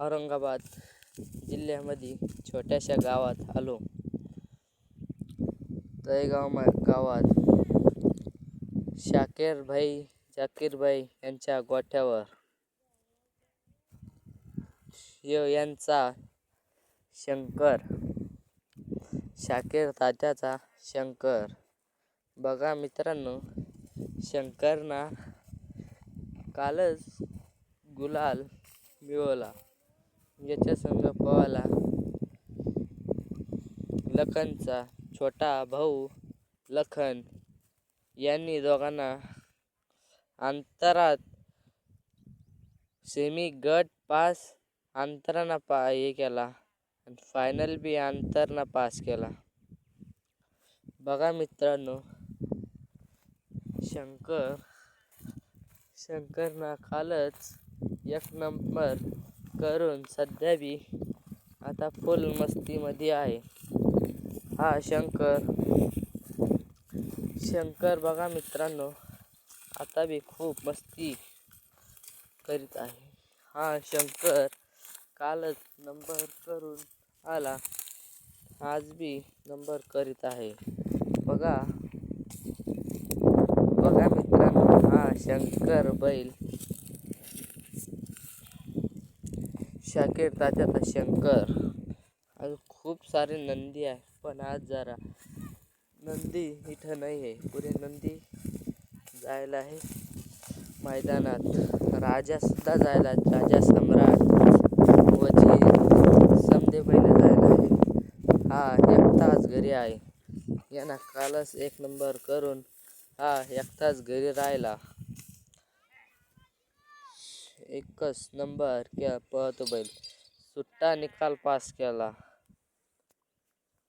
औरंगाबाद जिल्ह्यामध्ये छोट्याशा गावात आलो. तळेगाव गावात जाकीरभाई यांच्या गोठ्यावर यांचा शंकर, शाकीर तात्याचा शंकर. बघा मित्रांनो, शंकरना कालच गुलाल मिळवला. याच्या संग पळाला लखनचा छोटा भाऊ लखन. यांनी दोघांना अंतरात सेमी गट पास अंतरानं केला आणि फायनल बी अंतरनं पास केला. बघा मित्रांनो, शंकरनं कालच 1 नंबर करून सध्या बी आता फुल मस्तीमध्ये आहे. हा शंकर बघा मित्रांनो, आता बी खूप मस्ती करीत आहे. हा शंकर कालच नंबर करून आला, आज बी नंबर करीत आहे. बघा मित्रांनो, हा शंकर बैल शाकीर तात्याचा शंकर. आज खूप सारे नंदी आहे, पण आज जरा नंदी इथं नाही आहे. पुढे नंदी जायला आहे मैदानात. राजा सुद्धा जायला, राजा सम्राट वजीर समदे पहिले जायला आहे. हा एकटाच घरी आहे. यांना कालच 1 नंबर करून हा एकटाच घरी राहिला. 1 नंबर पळतो बैल. सुट्टा निकाल पास केला.